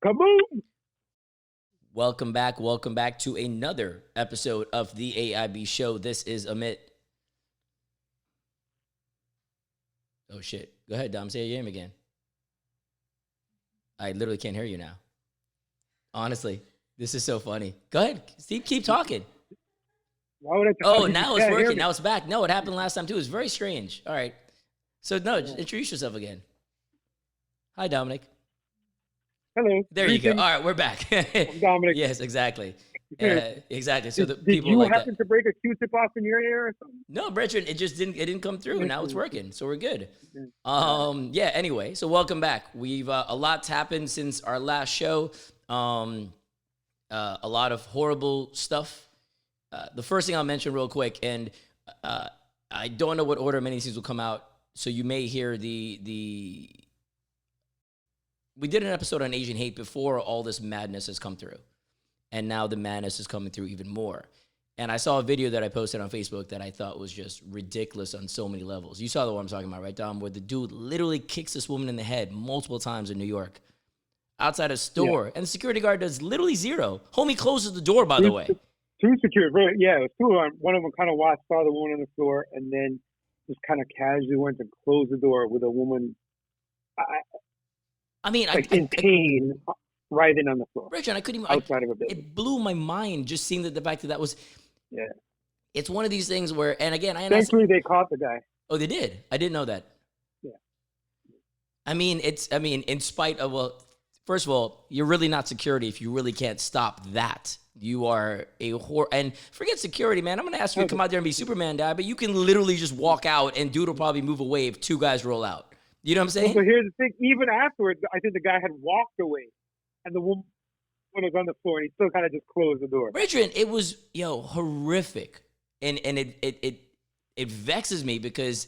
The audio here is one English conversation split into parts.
Kaboom! Welcome back to another episode of the AIB Show. This is Amit. Oh, shit. Go ahead, Dom. Say your name again. I literally can't hear you now. Honestly, this is so funny. Go ahead. Steve, keep talking. Why would I Oh, now it's working. Now it's back. No, it happened last time, too. It was very strange. All right. So, no, just introduce yourself again. Hi, Dominic. Hello. There you go. All right, we're back. I'm Dominic. Yes, exactly. Exactly. So the Did people you like happen that. to break a Q-tip off in your ear or something? No, Brethren, it didn't come through. Now it's working, so we're good. Yeah. Anyway, so welcome back. We've a lot's happened since our last show. A lot of horrible stuff. The first thing I'll mention real quick, and I don't know what order many of these will come out, so you may hear the. We did an episode on Asian hate before all this madness has come through. And now the madness is coming through even more. And I saw a video that I posted on Facebook that I thought was just ridiculous on so many levels. You saw the one I'm talking about, right, Dom? Where the dude literally kicks this woman in the head multiple times in New York outside a store. Yeah. And the security guard does literally zero. Homie closes the door, by the way. Two security, yeah, it was two of them. One of them kind of saw the woman on the floor and then just kind of casually went to close the door with a woman. In pain, writhing on the floor. Richard, I couldn't even. Outside of a building. It blew my mind just seeing the fact that was. Yeah. It's one of these things where, and again, thankfully they caught the guy. Oh, they did. I didn't know that. Yeah. In spite of first of all, you're really not security if you really can't stop that. You are a whore, and forget security, man. I'm gonna ask you to come out there and be Superman, guy, but you can literally just walk out, and dude will probably move away if two guys roll out. You know what I'm saying? So here's the thing. Even afterwards, I think the guy had walked away, and the woman was on the floor, and he still kind of just closed the door. Richard, it was horrific, and it vexes me because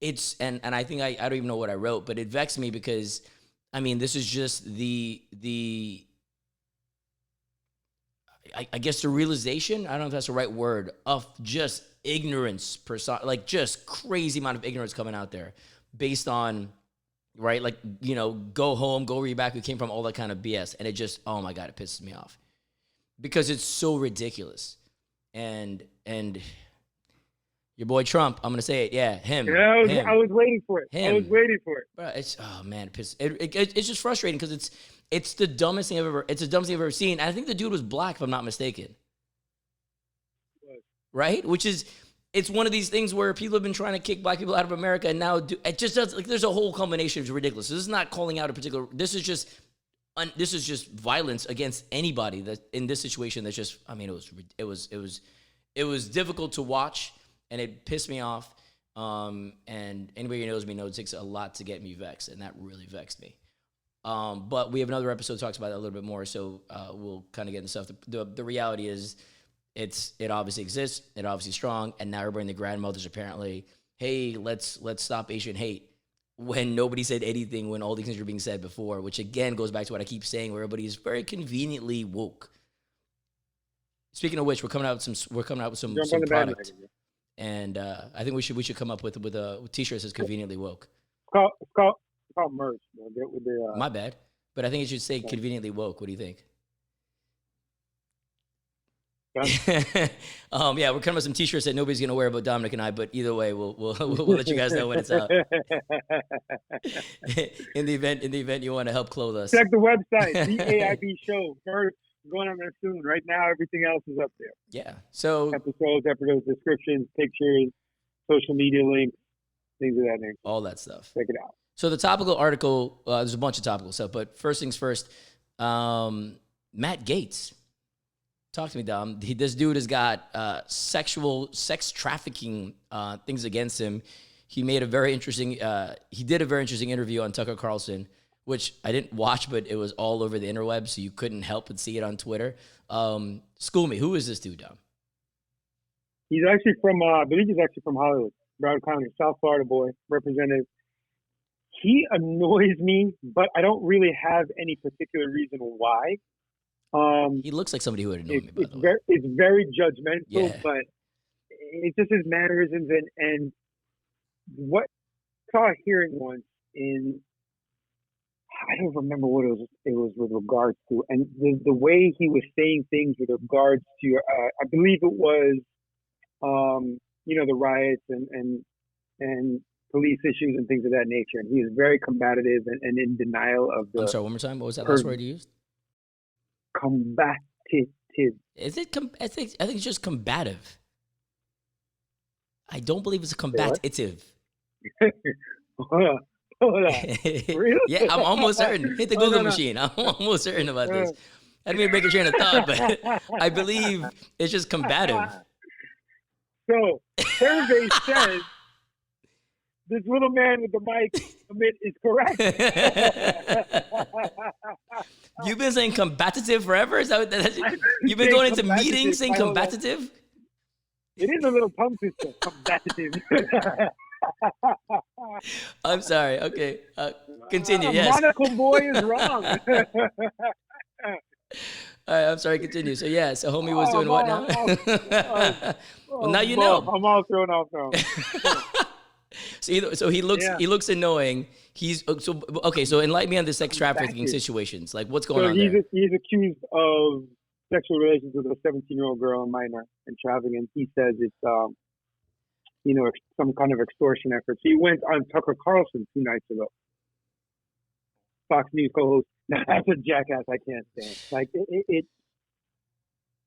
it's and I think I don't even know what I wrote, but it vexed me because this is just the I guess the realization, I don't know if that's the right word, of just ignorance, like just crazy amount of ignorance coming out there. Based on, right, go home, go where you're back, we came from, all that kind of BS. And it just, oh my God, it pisses me off. Because it's so ridiculous. And your boy Trump, I'm going to say it, yeah, him. Yeah, I was waiting for it. Him. I was waiting for it. Bro, it's, oh man, it's just frustrating because it's the dumbest thing I've ever seen. And I think the dude was black, if I'm not mistaken. Right? Which is... It's one of these things where people have been trying to kick black people out of America, and now it just does. There's a whole combination of ridiculous. So this is not calling out a particular. This is just violence against anybody that in this situation. That's just. It was difficult to watch, and it pissed me off. And anybody who knows me knows it takes a lot to get me vexed, and that really vexed me. But we have another episode that talks about that a little bit more, so we'll kind of get into stuff. The reality is. It obviously exists. It obviously strong, and now we're bringing the grandmothers apparently. Hey, let's stop Asian hate. When nobody said anything, when all these things were being said before, which again goes back to what I keep saying, where everybody is very conveniently woke. Speaking of which, we're coming out with some product, and I think we should come up with a T-shirt that says "Conveniently Woke." It's called merch. My bad, but I think it should say "Conveniently Woke." What do you think? Yeah, we're coming with some T-shirts that nobody's gonna wear but Dominic and I. But either way, we'll let you guys know when it's out. in the event you want to help clothe us, check the website, the AIB Show. Merch going on there soon. Right now, everything else is up there. Yeah. So episodes, descriptions, pictures, social media links, things of that nature. All that stuff. Check it out. So the topical article, there's a bunch of topical stuff, but first things first, Matt Gaetz. Talk to me, Dom. This dude has got sex trafficking things against him. He made a very interesting. He did a very interesting interview on Tucker Carlson, which I didn't watch, but it was all over the interweb, so you couldn't help but see it on Twitter. School me. Who is this dude, Dom? He's actually from. I believe he's actually from Hollywood, Broward County, South Florida boy, representative. He annoys me, but I don't really have any particular reason why. He looks like somebody who would annoy me, by the way. It's very judgmental, but it's just his mannerisms and what I saw a hearing once in I don't remember what it was with regards to, and the way he was saying things with regards to, I believe it was, the riots and police issues and things of that nature. And he was very combative and in denial of I'm the sorry, one more time. What was that last word you used? combative. Is it? I think it's just combative. I don't believe it's a Say what? combative. Hold on. Really? Yeah, I'm almost certain. Hit the Google machine. I'm almost certain about this. I didn't mean to break a train of thought, but I believe it's just combative. So, survey says this little man with the mic, Amit, is correct. You've been saying combative forever? Is that what you've been going into meetings saying combative? It is a little tongue twister, combative. I'm sorry. Okay. Continue. Yes. Monocle boy is wrong. All right. I'm sorry. Continue. So, yeah. So, homie was doing what now? Well, now you know. I'm all thrown off now. So he looks annoying. So enlighten me on the sex trafficking situations. Like, what's going on there? He's accused of sexual relations with a 17-year-old girl, a minor, and trafficking. And he says it's some kind of extortion effort. So he went on Tucker Carlson 2 nights ago. Fox News co-host. Now that's a jackass I can't stand. Like it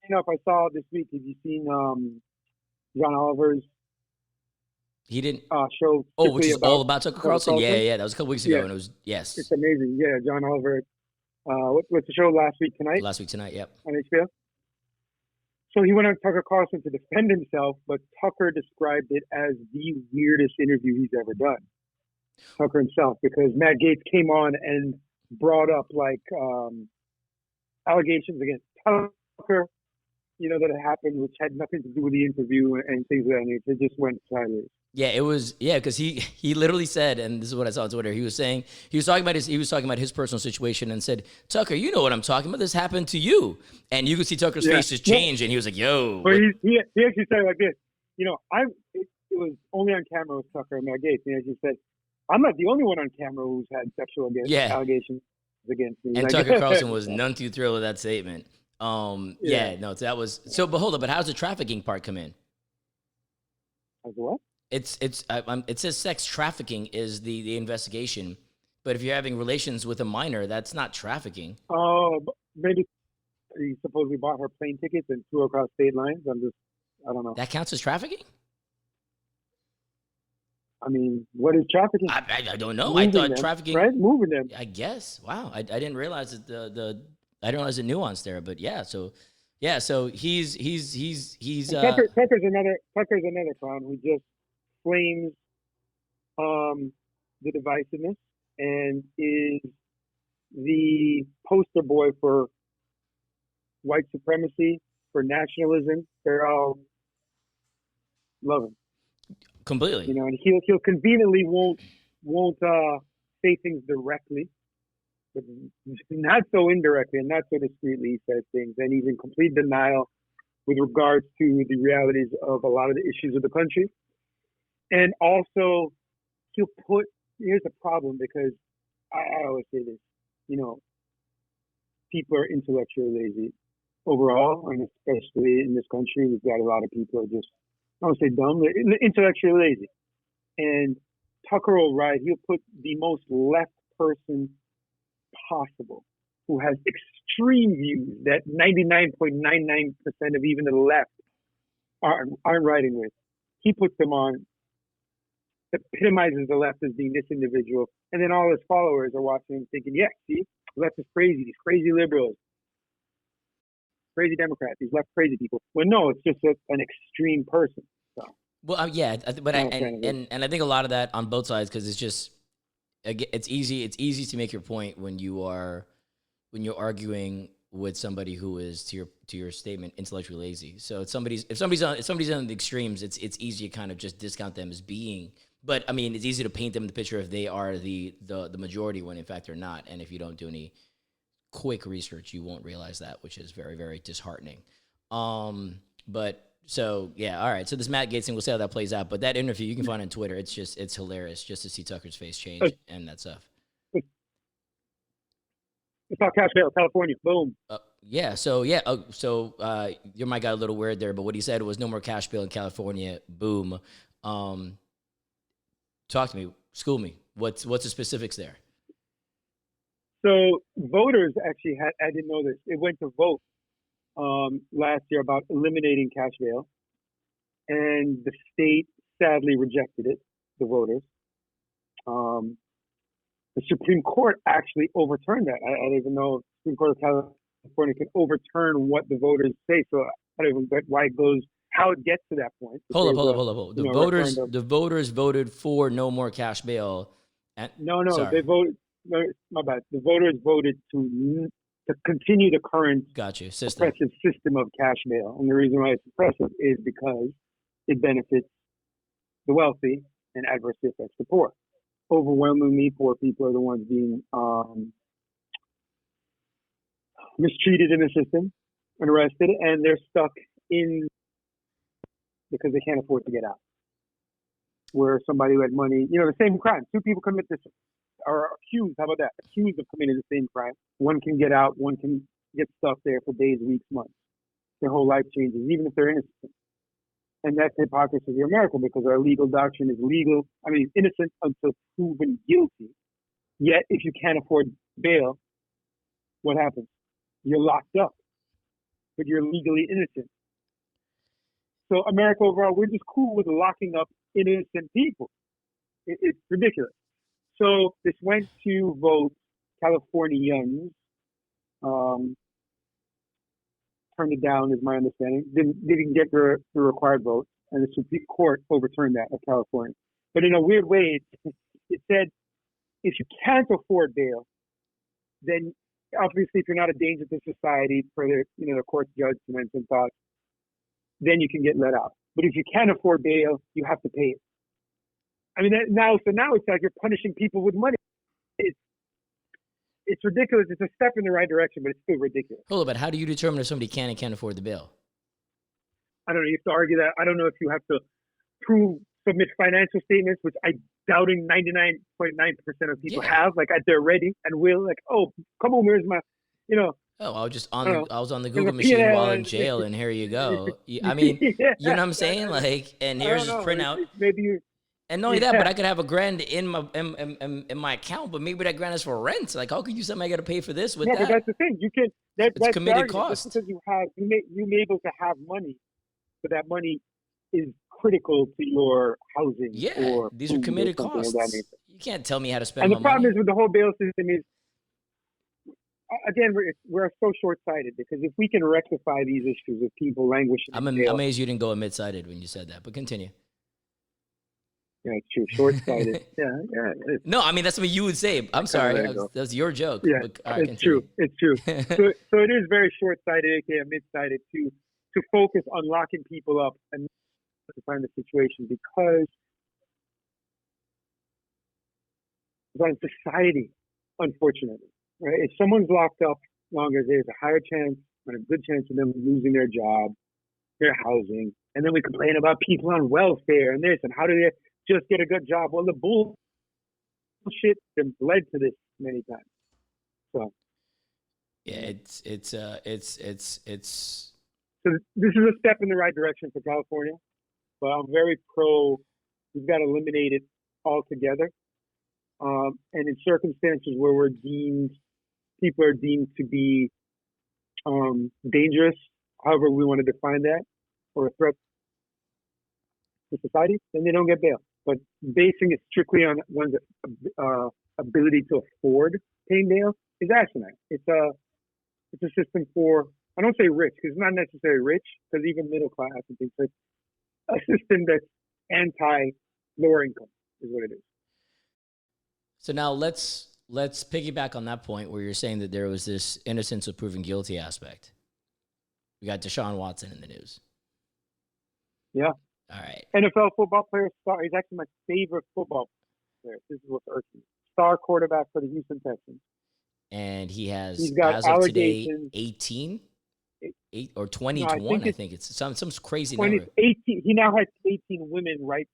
if I saw this week, have you seen John Oliver's? He didn't show. Oh, which is all about Tucker Carlson? Yeah. That was a couple weeks ago, and it was It's amazing. Yeah, John Oliver. What's the show last week tonight? Last week tonight, yep. On HBO. So he went on Tucker Carlson to defend himself, but Tucker described it as the weirdest interview he's ever done. Tucker himself, because Matt Gaetz came on and brought up allegations against Tucker, that had happened, which had nothing to do with the interview and things of that nature. It just went sideways. Yeah, it was. Yeah, because he literally said, and this is what I saw on Twitter. He was talking about his personal situation and said, "Tucker, you know what I'm talking about. This happened to you." And you could see Tucker's face just change, and he was like, "Yo." But he actually said it like this. It was only on camera with Tucker and Matt Gaetz. And he said, "I'm not the only one on camera who's had sexual allegations against me." And Tucker Carlson was none too thrilled with that statement. That was so. But hold up. But how's the trafficking part come in? As what? It says sex trafficking is the investigation, but if you're having relations with a minor, that's not trafficking. Maybe he supposedly bought her plane tickets and flew across state lines. I don't know. That counts as trafficking? I mean, what is trafficking? I don't know. Moving I thought them, trafficking, right? Moving them. I guess. Wow. I didn't realize that I didn't realize the nuance there, but yeah. So he's Tucker's another clown who just flames the divisiveness and is the poster boy for white supremacy, for nationalism. They're all love him completely. And he'll conveniently won't say things directly, but not so indirectly and not so discreetly. He says things, and he's in complete denial with regards to the realities of a lot of the issues of the country. And also, here's the problem, because I always say this, people are intellectually lazy overall, and especially in this country, we've got a lot of people who are just, I don't want to say dumb, they're intellectually lazy. And Tucker will write, he'll put the most left person possible, who has extreme views that 99.99% of even the left aren't writing with. He puts them on, epitomizes the left as being this individual, and then all his followers are watching him thinking, yeah, see, the left is crazy, these crazy liberals, crazy Democrats, these left crazy people. Well, no, it's just an extreme person. So. Well, but I think a lot of that on both sides, because it's just, it's easy to make your point when you're arguing with somebody who is, to your statement, intellectually lazy. So if somebody's on the extremes, it's easy to kind of just discount them as being. But I mean, it's easy to paint them in the picture if they are the majority when in fact they're not. And if you don't do any quick research, you won't realize that, which is very, very disheartening. But so yeah, all right. So this Matt Gaetz thing, we'll see how that plays out. But that interview you can find on Twitter. It's hilarious just to see Tucker's face change and that stuff. It's about cash bail, California. Boom. Your mic got a little weird there, but what he said was no more cash bail in California. Boom. Talk to me, school me. What's the specifics there? So voters actually had, I didn't know this. It went to vote last year about eliminating cash bail, and the state sadly rejected it. The voters. The Supreme Court actually overturned that. I don't even know if the Supreme Court of California can overturn what the voters say. So I don't even get why it goes, how it gets to that point. Hold up. The voters voted for no more cash bail. No, they voted. No, my bad. The voters voted to continue the current oppressive system of cash bail. And the reason why it's oppressive is because it benefits the wealthy and adversely affects the poor. Overwhelmingly, poor people are the ones being mistreated in the system and arrested, and they're stuck in because they can't afford to get out. Where somebody who had money, the same crime. Two people commit this, are accused. How about that? Accused of committing the same crime. One can get out. One can get stuck there for days, weeks, months. Their whole life changes, even if they're innocent. And that's the hypocrisy of America, because our legal doctrine is innocent until proven guilty. Yet, if you can't afford bail, what happens? You're locked up, but you're legally innocent. So America overall, we're just cool with locking up innocent people. It's ridiculous. So this went to vote. Californians turned it down, is my understanding. Didn't get the required vote, and the Supreme Court overturned that of California. But in a weird way, it said if you can't afford bail, then obviously if you're not a danger to society for the court's judgments and thoughts, then you can get let out. But if you can't afford bail, you have to pay it. Now it's like you're punishing people with money. It's ridiculous. It's a step in the right direction, but it's still ridiculous. Hold on, but how do you determine if somebody can and can't afford the bail? I don't know. You have to argue that. I don't know if you have to submit financial statements, which I doubting 99.9% of people have, like they're ready and will. Like, oh, come on, where's my, Oh, I was on the Google machine while in jail, and here you go. You know what I'm saying? Like, and here's his printout. Maybe you. And not only that, but I could have $1,000 in my account, but maybe that $1,000 is for rent. Like, how could you say I got to pay for this with that? But that's the thing. You can. That's committed cost. Just because you may able to have money, but that money is critical to your housing. Yeah, or these are committed costs. You can't tell me how to spend. And my the problem money. is with the whole bail system is, again, we're so short-sighted, because if we can rectify these issues of people languishing, I'm amazed you didn't go Amit-sided when you said that. But continue. Yeah, it's true. Short-sighted. yeah. No, that's what you would say. I'm sorry. That's your joke. Yeah, it's true. It's true. so it is very short-sighted, aka mid-sighted, to focus on locking people up and to find the situation, because on society, unfortunately, right? If someone's locked up longer, there's a higher chance and a good chance of them losing their job, their housing, and then we complain about people on welfare and this and how do they just get a good job. Well, the bullshit has led to this many times. So yeah, it's so this is a step in the right direction for California, but I'm very pro. We've got to eliminate it altogether. And in circumstances where people are deemed to be dangerous, however we want to define that, or a threat to society, then they don't get bail. But basing it strictly on one's ability to afford paying bail is asinine. It's a system for, I don't say rich, because it's not necessarily rich, because even middle class and things like a system that's anti-lower income is what it is. So now let's piggyback on that point where you're saying that there was this innocence of proven guilty aspect. We got Deshaun Watson in the news. Yeah. All right. NFL football player star. He's actually my favorite football player. This is what's irking me. Star quarterback for the Houston Texans. And he's got as allegations. Of today, 18? 8 or 20 to 1, I think it's some crazy 20, number. 18. He now has 18 women write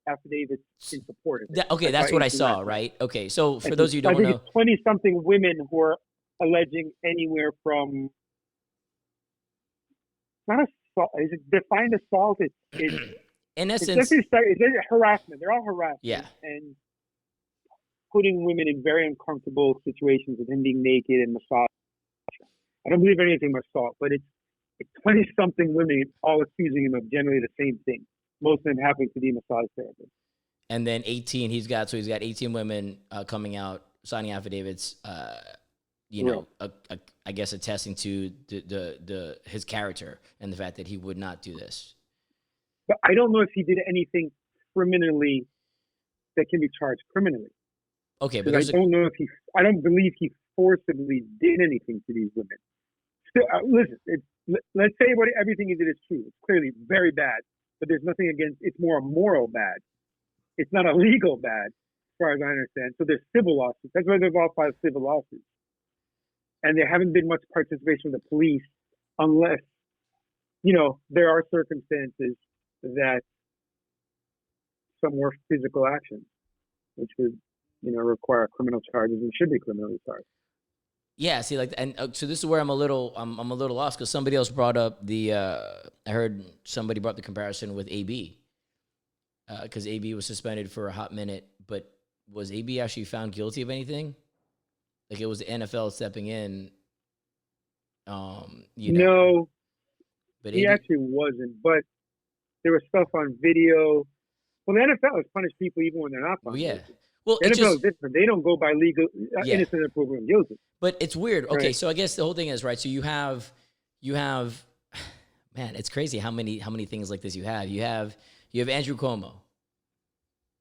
affidavits in support of it. Okay, that's what I saw, right? Okay, so for those of you who don't know, 20-something women who are alleging anywhere from not assault. Is it defined assault? It's In it's essence, it's harassment. They're all harassment. yeah. And putting women in very uncomfortable situations with him being naked and massage. I don't believe anything was assault, but it's 20-something women all accusing him of generally the same thing. Most of them happen to be massage therapists. And then 18, he's got 18 women coming out, signing affidavits, I guess attesting to his character and the fact that he would not do this. But I don't know if he did anything criminally that can be charged criminally. Okay, but I don't believe he forcibly did anything to these women. Still, listen, let's say everything he did is true. It's clearly very bad, but there's nothing against. It's more a moral bad. It's not a legal bad, as far as I understand. So there's civil lawsuits. That's why they've all filed civil lawsuits, and there haven't been much participation from the police, unless there are circumstances that some more physical action, which would require criminal charges and should be criminally charged. Yeah, see, so this is where I'm a little lost because somebody else brought up I heard somebody brought the comparison with AB, because AB was suspended for a hot minute, but was AB actually found guilty of anything? Like it was the NFL stepping in. No, but he actually wasn't. But there was stuff on video. Well, the NFL has punished people even when they're not found guilty. Well, the NFL is different. They don't go by legal innocent until proven guilty. But it's weird. Okay, right. So I guess the whole thing is right. So you have, man, it's crazy how many things like this you have. You have Andrew Cuomo,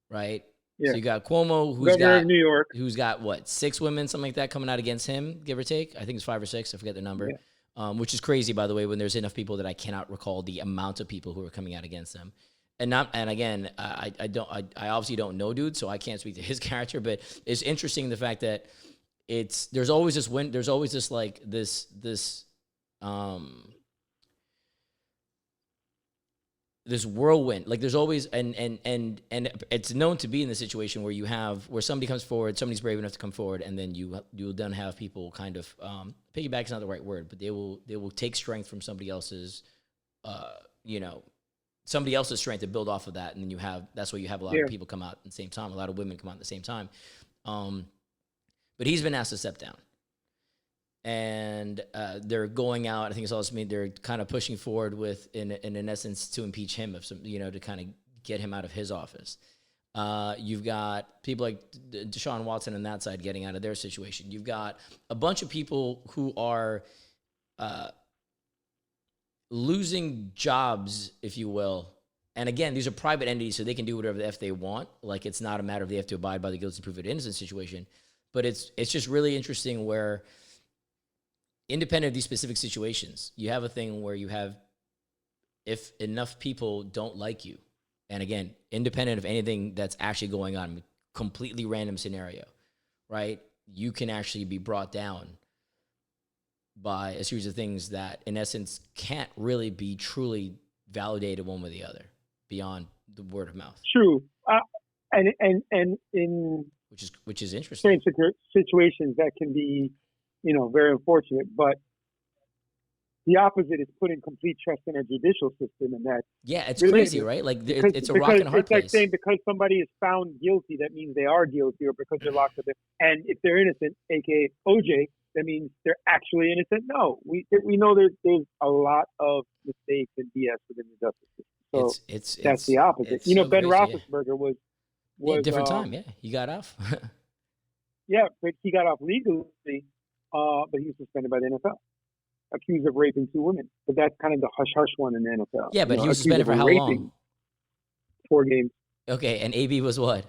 right? Yeah. So you got Cuomo, Governor of New York, who's got what, 6 women, something like that, coming out against him, give or take. I think it's 5 or 6. I forget the number. Yeah. Which is crazy, by the way, when there's enough people that I cannot recall the amount of people who are coming out against them. And again, I obviously don't know dude, so I can't speak to his character, but it's interesting the fact that there's always this whirlwind. Like there's always and it's known to be in the situation where somebody comes forward, somebody's brave enough to come forward, and then you'll then have people kind of piggyback is not the right word, but they will take strength from somebody else's somebody else's strength to build off of that, and then that's why you have a lot of people come out at the same time, a lot of women come out at the same time. But he's been asked to step down, and they're going out. I think it's also they're kind of pushing forward with, in essence, to impeach him of some, to kind of get him out of his office. You've got people like Deshaun Watson on that side getting out of their situation. You've got a bunch of people who are losing jobs, if you will. And again, these are private entities, so they can do whatever the F they want. Like, it's not a matter of they have to abide by the guilty proven innocent situation. But it's just really interesting where, independent of these specific situations, you have a thing where you have, if enough people don't like you, and again, independent of anything that's actually going on, completely random scenario, right? You can actually be brought down by a series of things that, in essence, can't really be truly validated one way or the other beyond the word of mouth. True, and in which is interesting. Situations that can be, very unfortunate, but the opposite is putting complete trust in our judicial system, and that it's really crazy, right? Like it's a rock and a hard place. It's like saying because somebody is found guilty, that means they are guilty, or because they're locked up, and if they're innocent, aka OJ, that means they're actually innocent. No, we know there's a lot of mistakes and BS within the justice system. So that's the opposite. Ben Roethlisberger was different time. Yeah, he got off. Yeah, but he got off legally, but he was suspended by the NFL, accused of raping 2 women. But that's kind of the hush-hush one in the NFL. Yeah, but he was suspended for how long? 4 games. Okay, and AB was what?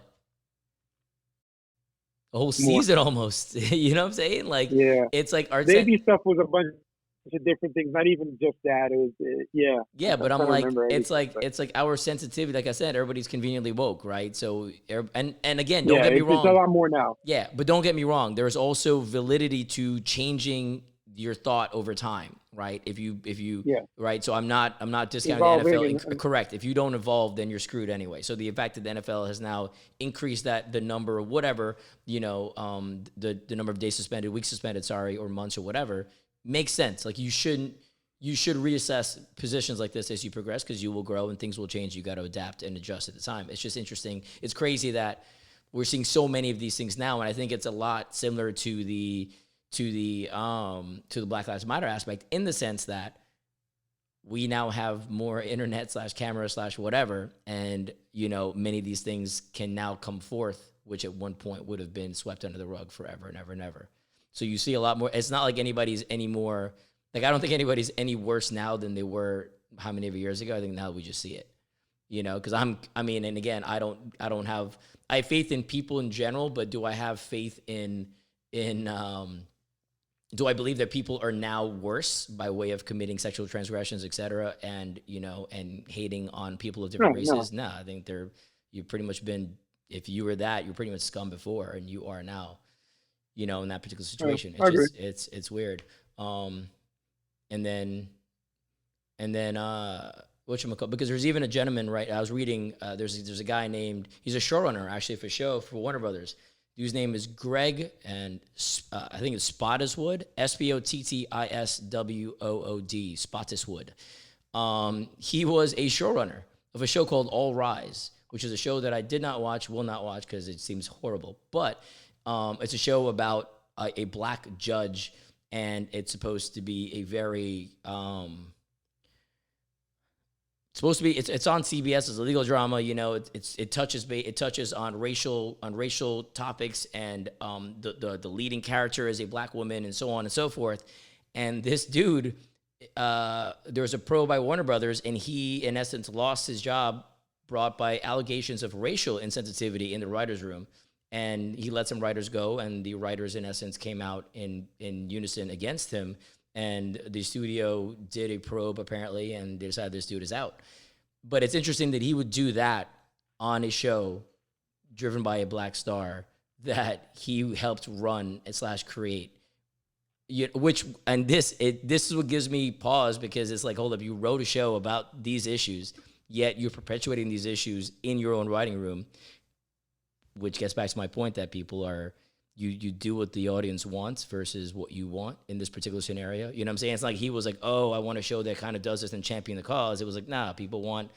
A whole season almost. You know what I'm saying? Like, yeah. It's like our AB stuff was a bunch of different things, not even just that. It was, Yeah, but I'm like, it's like our sensitivity. Like I said, everybody's conveniently woke, right? So, and again, don't get me wrong. It's a lot more now. Yeah, but don't get me wrong. There's also validity to changing your thought over time, right? If you Yeah. right. So I'm not discounting Evolving the NFL. and Correct. If you don't evolve, then you're screwed anyway. So the fact that the NFL has now increased the number of whatever, the number of days suspended, weeks suspended, sorry, or months or whatever, makes sense. Like you should reassess positions like this as you progress, because you will grow and things will change. You got to adapt and adjust at the time. It's just interesting. It's crazy that we're seeing so many of these things now, and I think it's a lot similar to the Black Lives Matter aspect, in the sense that we now have more internet / camera / whatever, and many of these things can now come forth, which at one point would have been swept under the rug forever and ever and ever. So you see a lot more. It's not like anybody's any more, like I don't think anybody's any worse now than they were how many years ago. I think now we just see it, because and again, I have faith in people in general, but do I have faith in do I believe that people are now worse by way of committing sexual transgressions, et cetera, and hating on people of different races? No, I think you've pretty much been, if you were that, you're pretty much scum before, and you are now, in that particular situation. It's weird. And then whatchamacallit, because there's even a gentleman, right? I was reading, there's a guy named, he's a showrunner actually for a show for Warner Brothers. Whose name is Greg, and I think it's Spottiswoode, Spottiswood, Spottiswoode. He was a showrunner of a show called All Rise, which is a show that I did not watch, will not watch because it seems horrible. But it's a show about a black judge, and it's supposed to be a very it's on CBS. It's a legal drama. It touches on racial topics, and the leading character is a black woman, and so on and so forth. And this dude, there was a probe by Warner Brothers, and he, in essence, lost his job brought by allegations of racial insensitivity in the writers' room. And he let some writers go, and the writers, in essence, came out in unison against him. And the studio did a probe, apparently, and they decided this dude is out. But it's interesting that he would do that on a show driven by a black star that he helped run / create. This is what gives me pause, because it's like, hold up, you wrote a show about these issues, yet you're perpetuating these issues in your own writing room, which gets back to my point that people are... You do what the audience wants versus what you want in this particular scenario. You know what I'm saying? It's like he was like, oh, I want a show that kind of does this and champion the cause. It was like, nah, people want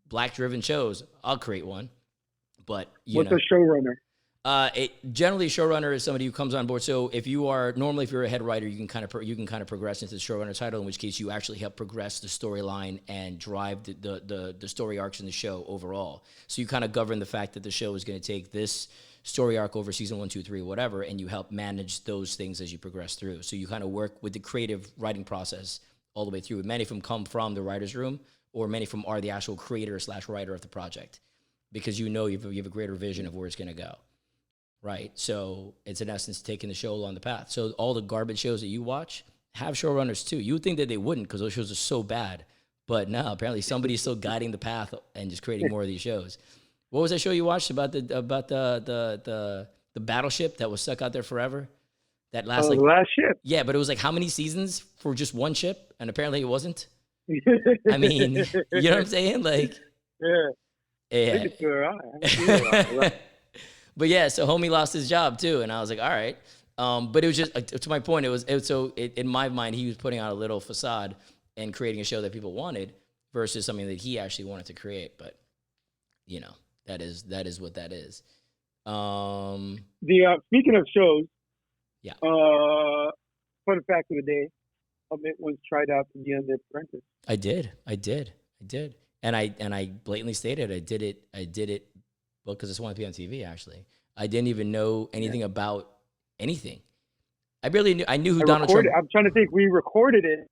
black-driven shows. I'll create one. But, what's a showrunner? Generally, a showrunner is somebody who comes on board. So if you're a head writer, you can kind of progress into the showrunner title, in which case you actually help progress the storyline and drive the story arcs in the show overall. So you kind of govern the fact that the show is going to take this story arc over season 1, 2, 3, whatever, and you help manage those things as you progress through. So you kind of work with the creative writing process all the way through. Many of them come from the writer's room, or many of them are the actual creator / writer of the project, because you have a greater vision of where it's going to go, right? So it's in essence taking the show along the path. So all the garbage shows that you watch have showrunners too. You would think that they wouldn't, because those shows are so bad, but no, apparently somebody's still guiding the path and just creating more of these shows. What was that show you watched about the battleship that was stuck out there forever? That last the last ship. Yeah, but it was like how many seasons for just one ship? And apparently it wasn't. I mean, you know what I'm saying? Like, yeah. But yeah, so homie lost his job too, and I was like, all right. But it was just to my point. In my mind, he was putting on a little facade and creating a show that people wanted versus something that he actually wanted to create. But that is what that is. Speaking of shows, yeah. Fun fact of the day: Amit once tried out to be on The Apprentice. I did, and I blatantly stated I did it, well, because I just wanted to be on TV. Actually, I didn't even know anything about anything. I barely knew. I knew who Donald Trump. I'm trying to think. We recorded it,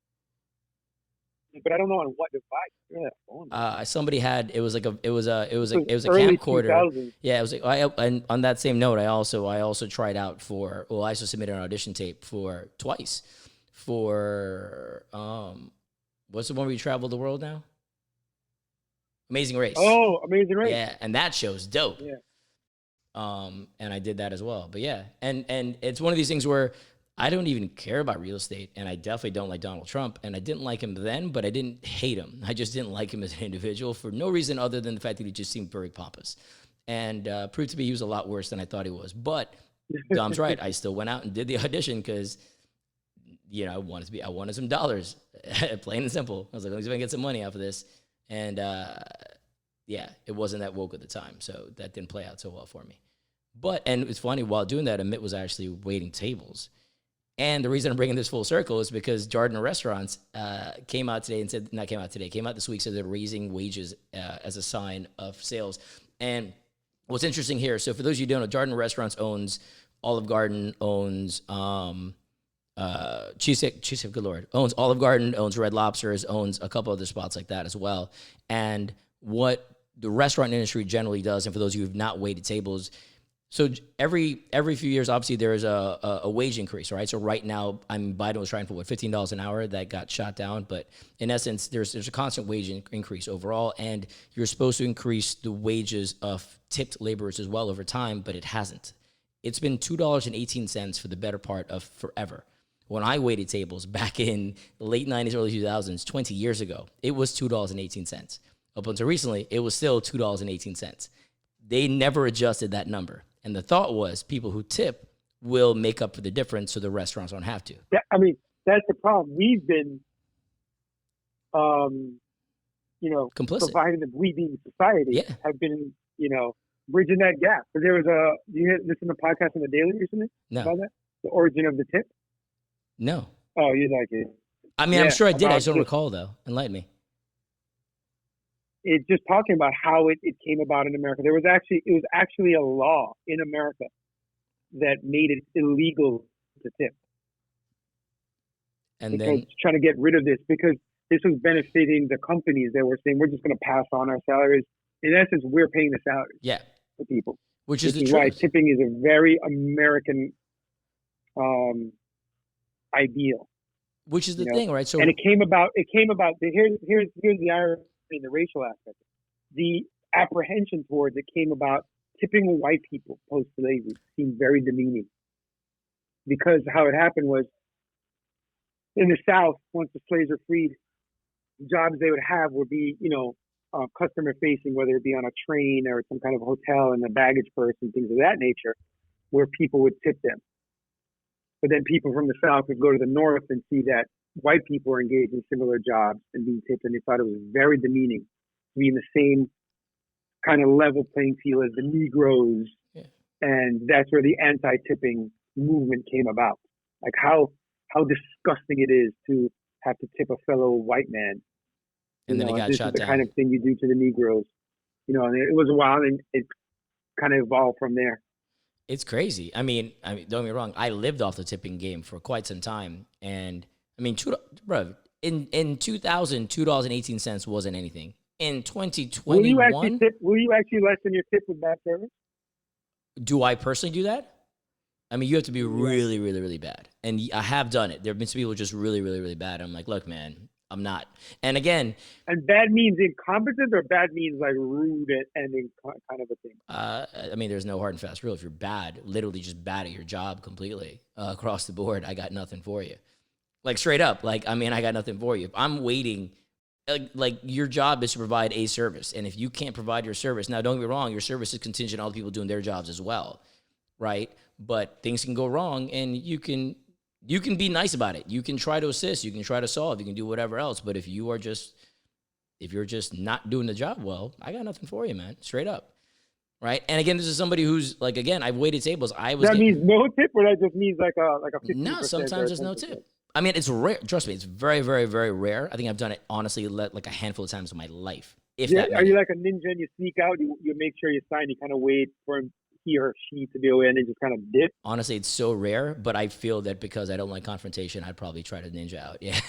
but I don't know on what device. Somebody had it was a camcorder. 2000s. Yeah, it was like and on that same note, I also tried out for. Well, I also submitted an audition tape for twice for what's the one where you travel the world now? Amazing Race. Oh, Amazing Race. Yeah, and that show's dope. Yeah. And I did that as well. But yeah, and it's one of these things where I don't even care about real estate, and I definitely don't like Donald Trump, and I didn't like him then, but I didn't hate him. I just didn't like him as an individual for no reason other than the fact that he just seemed very pompous, and proved to be he was a lot worse than I thought he was. But Dom's right. I still went out and did the audition because, I wanted some dollars, plain and simple. I was like, let me see if I can get some money off of this, and it wasn't that woke at the time, so that didn't play out so well for me. And it's funny, while doing that, Amit was actually waiting tables. And the reason I'm bringing this full circle is because Darden Restaurants came out this week, said they're raising wages as a sign of sales. And what's interesting here, so for those of you who don't know, Darden Restaurants owns Olive Garden, owns Cheesecake, good Lord, owns Olive Garden, owns Red Lobsters, owns a couple other spots like that as well. And what the restaurant industry generally does, and for those of you who have not waited tables, so every few years, obviously, there is a wage increase, right? So right now, Biden was trying for $15 an hour. That got shot down. But in essence, there's a constant wage increase overall, and you're supposed to increase the wages of tipped laborers as well over time, but it hasn't. It's been $2.18 for the better part of forever. When I waited tables back in the late 90s, early 2000s, 20 years ago, it was $2.18. Up until recently, it was still $2.18. They never adjusted that number. And the thought was people who tip will make up for the difference so the restaurants don't have to. Yeah, I mean, that's the problem. We've been, complicit. providing the we being society have been, bridging that gap. Because there was you listen to the podcast on the Daily recently? No. About that? The origin of the tip? No. Oh, you like it. I mean, I'm sure I did. I just don't recall, though. Enlighten me. It's just talking about how it came about in America. It was actually a law in America that made it illegal to tip. And because then trying to get rid of this, because this was benefiting the companies that were saying we're just going to pass on our salaries. In essence, we're paying the salaries for people. Which is the truth. truth. Why tipping is a very American ideal. Which is the thing, right? So and it came about. Here's the irony in the racial aspect. The apprehension towards it came about tipping white people post-slavery seemed very demeaning, because how it happened was in the South, once the slaves were freed, jobs they would have would be, customer facing, whether it be on a train or some kind of hotel and a baggage person, things of that nature, where people would tip them. But then people from the South would go to the North and see that white people were engaged in similar jobs and being tipped, and they thought it was very demeaning to be in the same kind of level playing field as the Negroes. Yeah. And that's where the anti-tipping movement came about. Like how disgusting it is to have to tip a fellow white man. And then it got shot down. This is the kind of thing you do to the Negroes. And it was a while, and it kind of evolved from there. It's crazy. I mean, don't get me wrong. I lived off the tipping game for quite some time, and I mean, in 2000, $2.18 wasn't anything. In 2021, will you actually lessen your tip with bad service? Do I personally do that? I mean, you have to be really, really, really bad, and I have done it. There have been some people just really, really, really bad. I'm like, look, man, I'm not. And again, and bad means incompetent, or bad means like rude and kind of a thing. I mean, there's no hard and fast rule. If you're bad, literally just bad at your job completely across the board, I got nothing for you. Like straight up, I got nothing for you. If I'm waiting, like your job is to provide a service, and if you can't provide your service, now don't get me wrong, your service is contingent on other people doing their jobs as well, right? But things can go wrong, and you can be nice about it. You can try to assist. You can try to solve. You can do whatever else. But if you're just not doing the job well, I got nothing for you, man. Straight up, right? And again, this is somebody who's like, again, I've waited tables. That means no tip, or that just means like a 50%? No, sometimes there's no tip. I mean, it's rare. Trust me, it's very, very, very rare. I think I've done it honestly like a handful of times in my life. Are you like a ninja and you sneak out? You make sure you sign. You kind of wait for he or she to be away and then just kind of dip? Honestly, it's so rare, but I feel that because I don't like confrontation, I'd probably try to ninja out. Yeah,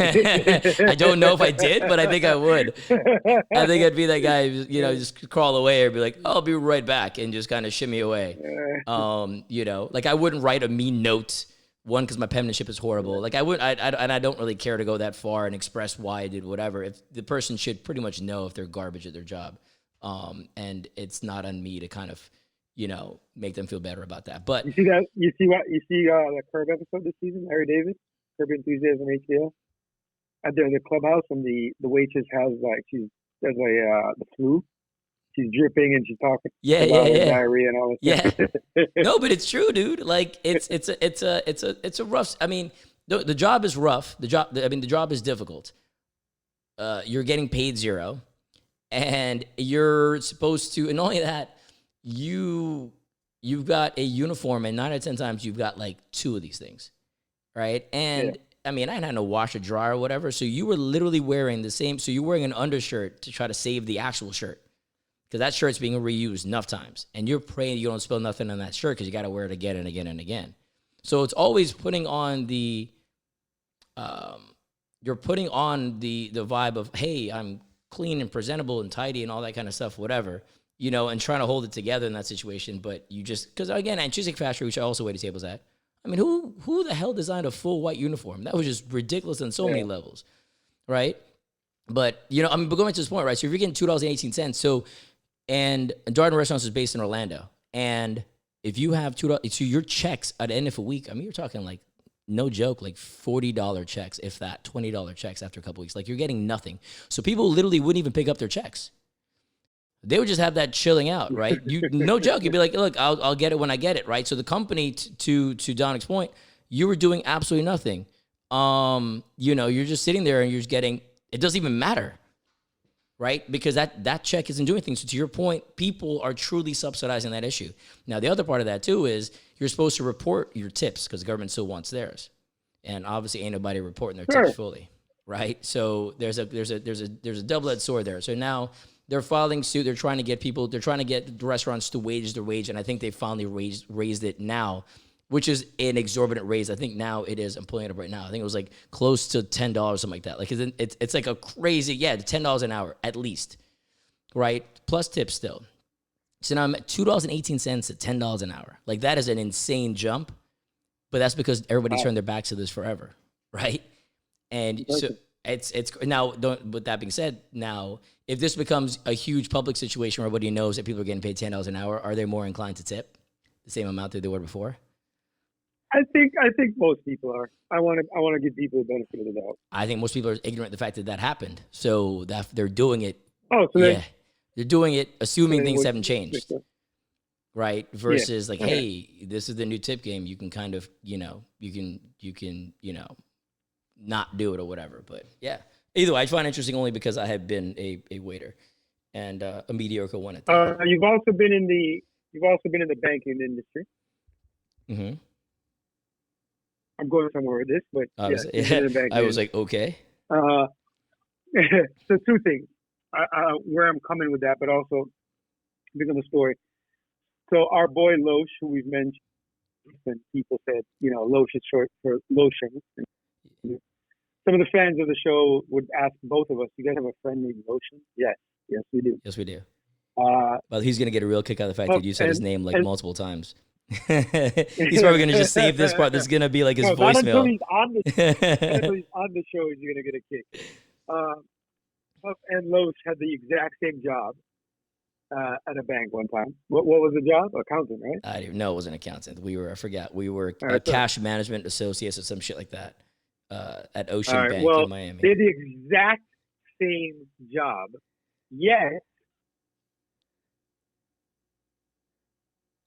I don't know if I did, but I think I would. I think I'd be that guy, just crawl away or be like, I'll be right back, and just kind of shimmy away. Like I wouldn't write a mean note. One, because my penmanship is horrible. Like I don't really care to go that far and express why I did whatever. If the person should pretty much know if they're garbage at their job, and it's not on me to kind of, make them feel better about that. But you see that? You see the Curb episode this season? Larry David, Curb Enthusiasm HBO. At the clubhouse, and the waitress has the flu. She's dripping and she's talking about her diarrhea and all that stuff. No, but it's true, dude. Like it's a rough. I mean, the job is rough. The job is difficult. You're getting paid zero, and you're supposed to. And not only that, you've got a uniform, and 9 out of 10 times you've got like 2 of these things, right? And I mean, I didn't have no washer, dryer, or whatever. So you were literally wearing the same. So you're wearing an undershirt to try to save the actual shirt, because that shirt's being reused enough times, and you're praying you don't spill nothing on that shirt because you got to wear it again and again and again. So it's always putting on the, you're putting on the vibe of, hey, I'm clean and presentable and tidy and all that kind of stuff, whatever, and trying to hold it together in that situation. But you just, because again, at Chiswick Factory, which I also waited tables at, I mean, who the hell designed a full white uniform? That was just ridiculous on so many levels, right? But, but going to this point, right? So if you're getting $2.18, and Darden Restaurants is based in Orlando, and if you have $2, so your checks at the end of a week, I mean, you're talking like, no joke, like $40 checks, if that, $20 checks after a couple weeks. Like, you're getting nothing. So people literally wouldn't even pick up their checks. They would just have that chilling out, right? No joke. You'd be like, look, I'll get it when I get it, right? So the company, to Dominic's point, you were doing absolutely nothing. You're just sitting there and you're just getting, it doesn't even matter, right? Because that check isn't doing anything. So to your point, people are truly subsidizing that issue. Now, the other part of that too is you're supposed to report your tips because the government still wants theirs. And obviously ain't nobody reporting their tips fully, right? So there's a double-edged sword there. So now they're filing suit. They're trying to get the restaurants to raise their wage. And I think they finally raised it now, which is an exorbitant raise. I think now it is, I'm pulling it up right now, I think it was like close to $10, something like that. Like it's like a crazy, $10 an hour at least, right? Plus tips still. So now I'm at $2.18 at $10 an hour. Like that is an insane jump, but that's because everybody turned their backs to this forever, right? And so it's now, with that being said, now if this becomes a huge public situation where everybody knows that people are getting paid $10 an hour, are they more inclined to tip the same amount that they were before? I think most people are. I want to give people the benefit of the doubt. I think most people are ignorant of the fact that happened, so that they're doing it. They're doing it assuming things haven't changed, right? Versus hey, this is the new tip game. You can kind of, you can not do it or whatever. But either way, I find it interesting only because I have been a waiter and a mediocre one at that. You've also been in the banking industry. Mm-hmm. I'm going somewhere with this, but I was like, okay. So 2 things. Where I'm coming with that, but also because of the story. So our boy Loesch, who we've mentioned, and people said, Loesch is short for lotion. Some of the fans of the show would ask both of us, "You guys have a friend named Lotion?" Yes, we do. Yes, we do. Well, he's gonna get a real kick out of the fact that you said his name multiple times. He's probably gonna just save this part. This is gonna be like his voicemail. Not until he's on the show is he gonna get a kick. Puff and Loesch had the exact same job at a bank one time. What was the job? Accountant, right? I didn't know it was an accountant. We were cash management associates or some shit like that at Ocean Bank in Miami. They had the exact same job,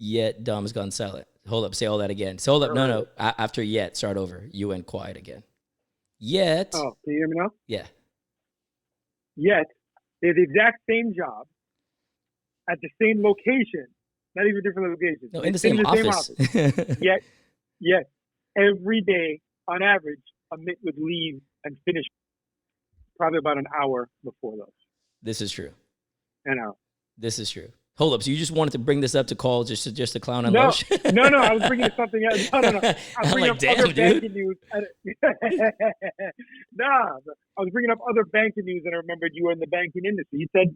Yet Dom's gone silent. Hold up, say all that again. So hold up, no. After yet, start over. You went quiet again. Yet. Oh, can you hear me now? Yeah. Yet they have the exact same job at the same location, not even different locations. No, in the same office. Yet every day, on average, Amit would leave and finish probably about an hour before those. This is true. An hour. This is true. Hold up. So you just wanted to bring this up to call just to clown on Loesch? No. I was bringing something else. No. I was bringing up other banking news. I was bringing up other banking news, and I remembered you were in the banking industry. You said,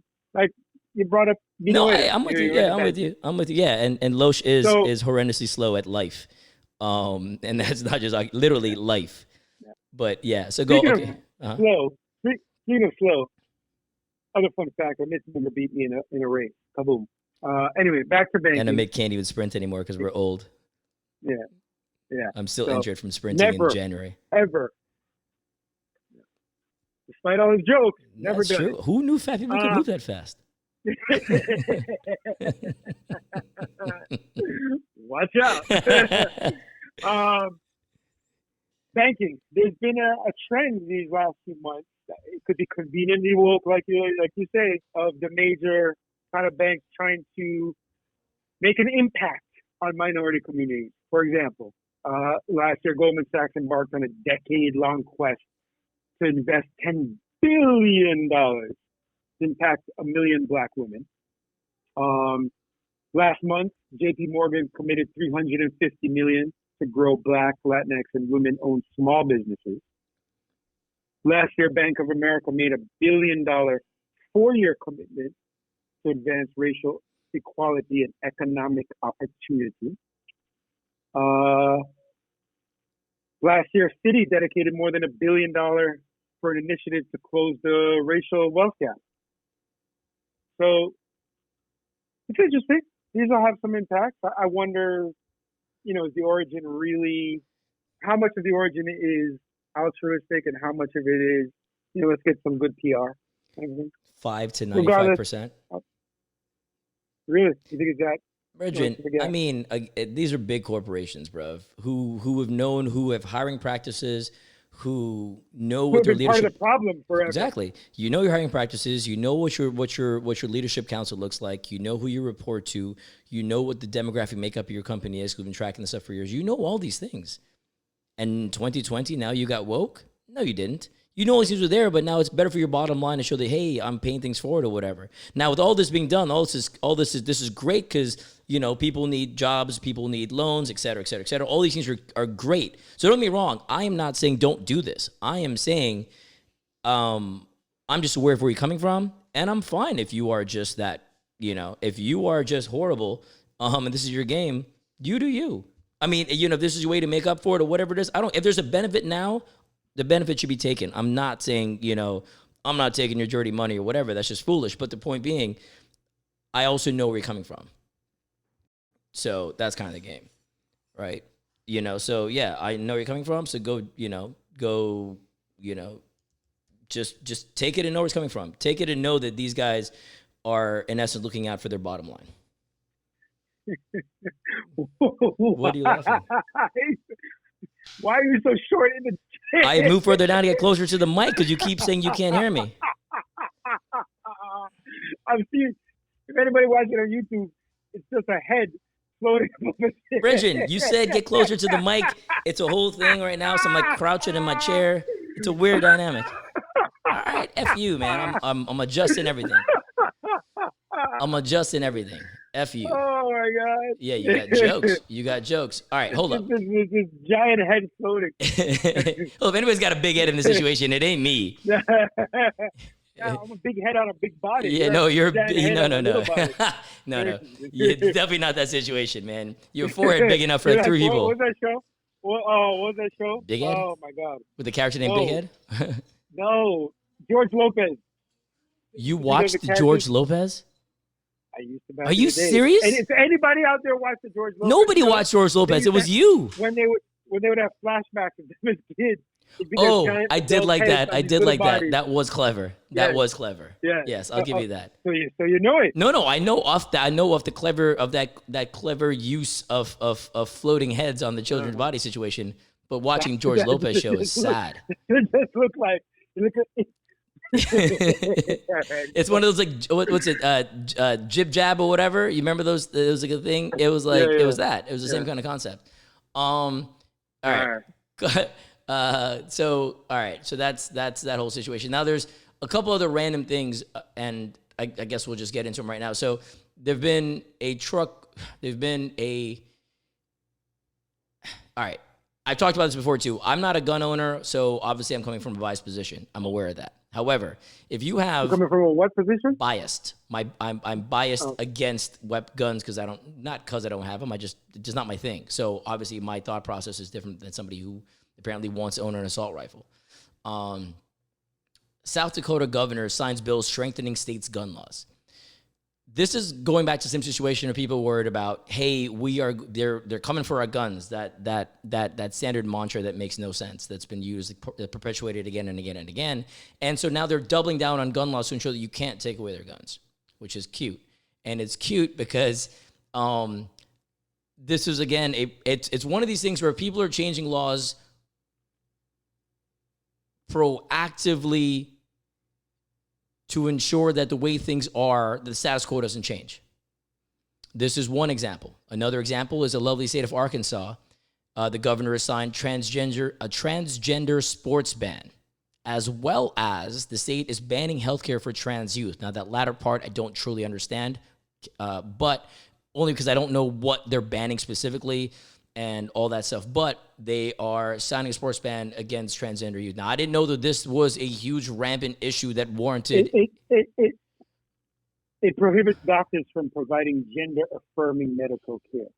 you brought up. I'm with you. Yeah, I'm with you. Yeah, and Loesch is horrendously slow at life, and that's not just like literally life, but so go. Okay. Slow. Speaking of slow, other fun fact: Amit never beat me in a race. Kaboom. Anyway, back to banking. And Amit can't even sprint anymore because we're old. Yeah, yeah. I'm still So, injured from sprinting never, in January. ever, despite all his jokes, never That's done true. Who knew fat people could move that fast? Watch out. Banking. There's been a trend these last few months. It could be conveniently woke, like you say, of the major kind of banks trying to make an impact on minority communities. For example, last year Goldman Sachs embarked on a decade-long quest to invest $10 billion to impact 1 million Black women. Last month, J.P. Morgan committed $350 million to grow Black, Latinx, and women-owned small businesses. Last year, Bank of America made $1 billion 4-year commitment to advance racial equality and economic opportunity. Last year, Citi dedicated more than $1 billion for an initiative to close the racial wealth gap. So it's interesting. These will have some impact. I wonder, is the origin really, how much of the origin is altruistic and how much of it is, let's get some good PR? 5 to 95%. Really? You think it's that? Regin, I mean, these are big corporations, bruv, who have hiring practices, who know what their leadership. Part of the problem forever. Exactly. You know your hiring practices. You know what your leadership council looks like. You know who you report to. You know what the demographic makeup of your company is. We've been tracking this stuff for years. You know all these things. And in 2020, now you got woke? No, you didn't. You know all these things were there, but now it's better for your bottom line to show that, hey, I'm paying things forward or whatever. Now, with all this being done, this is great because, people need jobs, people need loans, et cetera, et cetera, et cetera. All these things are great. So don't get me wrong. I am not saying don't do this. I am saying I'm just aware of where you're coming from, and I'm fine if you are just that, if you are just horrible and this is your game, you do you. I mean, if this is your way to make up for it or whatever it is, if there's a benefit now, the benefit should be taken. I'm not saying, I'm not taking your dirty money or whatever. That's just foolish. But the point being, I also know where you're coming from. So that's kind of the game, right? So yeah, I know where you're coming from. So just take it and know where it's coming from. Take it and know that these guys are, in essence, looking out for their bottom line. What are you laughing? Why are you so short in the chair? I moved further down to get closer to the mic because you keep saying you can't hear me. I'm seeing, if anybody watching on YouTube, it's just a head floating over there. Regin, you said get closer to the mic. It's a whole thing right now, so I'm like crouching in my chair. It's a weird dynamic. All right, F you, man. I'm adjusting everything. F you. Oh my God. Yeah, you got jokes. All right, hold up. This giant head floating. Well, if anybody's got a big head in the situation, it ain't me. Yeah, I'm a big head on a big body. Yeah, no, you're no. No. You're definitely not that situation, man. Your forehead big enough for like 3 people. What was that show? What was that show? Big Head? Oh my God. With the character named Big Head? No, George Lopez. You watched George Lopez? I used to. Are you serious? And if anybody out there watched the George Lopez, nobody watched George Lopez. It was you. When they would have flashbacks of them as kids. Oh, I did like that. That was clever. That was clever. Yeah. Yes, I'll give you that. So you know it. No, I know of that clever use of floating heads on the children's body situation. But watching George Lopez show is sad. It just looked like. It's one of those like what's it jib jab or whatever. You remember those? It was like a thing. It was like it was that. It was the same kind of concept. All right. So that's that whole situation. Now there's a couple other random things, and I guess we'll just get into them right now. So there've been all right. I've talked about this before too. I'm not a gun owner, so obviously I'm coming from a biased position. I'm aware of that. However, if you have coming from a what position? Biased. I'm biased against guns because I don't have them. It's just not my thing. So obviously my thought process is different than somebody who apparently wants to own an assault rifle. South Dakota governor signs bills strengthening state's gun laws. this is going back to the same situation of people worried about, hey, they're coming for our guns. That standard mantra that makes no sense, that's been used, perpetuated again and again and again. And so now they're doubling down on gun laws to ensure that you can't take away their guns, which is cute. And it's cute because this is, again, it's one of these things where people are changing laws proactively to ensure that the way things are, the status quo doesn't change. This is one example. Another example is a lovely state of Arkansas. The governor has signed a transgender sports ban, as well as the state is banning healthcare for trans youth. Now, that latter part I don't truly understand, but only because I don't know what they're banning specifically and all that stuff. But they are signing a sports ban against transgender youth. Now, I didn't know that this was a huge, rampant issue that warranted. It prohibits doctors from providing gender-affirming medical care.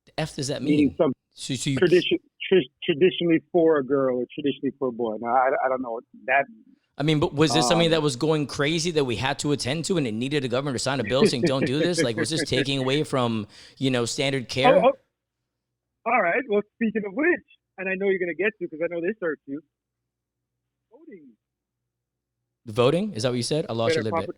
The F does that mean? Meaning some So traditionally for a girl or traditionally for a boy. Now, I don't know what that means. I mean, but was this something that was going crazy that we had to attend to, and it needed a governor to sign a bill saying don't do this? Like, was this taking away from, standard care? All right. Well, speaking of which, and I know you're going to get to because I know this hurts you. Voting. The voting? Is that what you said? I lost you a little bit.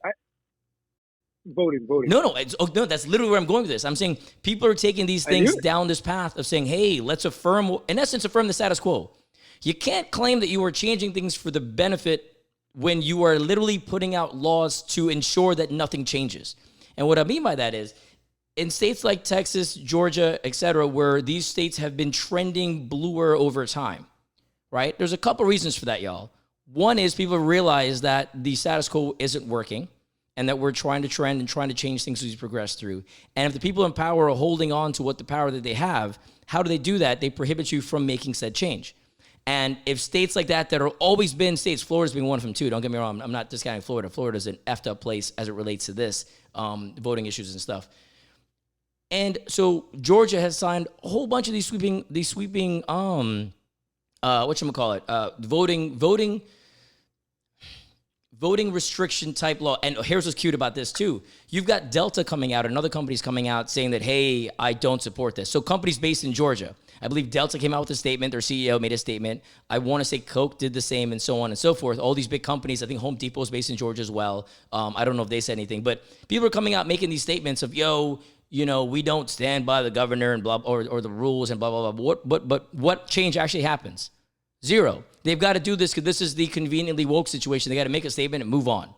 Voting. No. No, that's literally where I'm going with this. I'm saying people are taking these things down this path of saying, hey, let's in essence, affirm the status quo. You can't claim that you are changing things for the benefit when you are literally putting out laws to ensure that nothing changes. And what I mean by that is, in states like Texas, Georgia, et cetera, where these states have been trending bluer over time, right? There's a couple reasons for that, y'all. One is people realize that the status quo isn't working and that we're trying to trend and trying to change things as we progress through. And if the people in power are holding on to what the power that they have, how do they do that? They prohibit you from making said change. And if states like that are always been states, Florida's being one of them too, don't get me wrong, I'm not discounting Florida. Florida's an effed up place as it relates to this, voting issues and stuff. And so Georgia has signed a whole bunch of these sweeping, voting restriction type law. And here's what's cute about this too. You've got Delta coming out, and other companies coming out saying that, hey, I don't support this. So companies based in Georgia, I believe Delta came out with a statement. Their CEO made a statement. I want to say Coke did the same, and so on and so forth. All these big companies, I think Home Depot is based in Georgia as well. I don't know if they said anything, but people are coming out making these statements of, we don't stand by the governor and blah, or the rules and blah, blah, blah. But what change actually happens? Zero. They've got to do this because this is the conveniently woke situation. They got to make a statement and move on,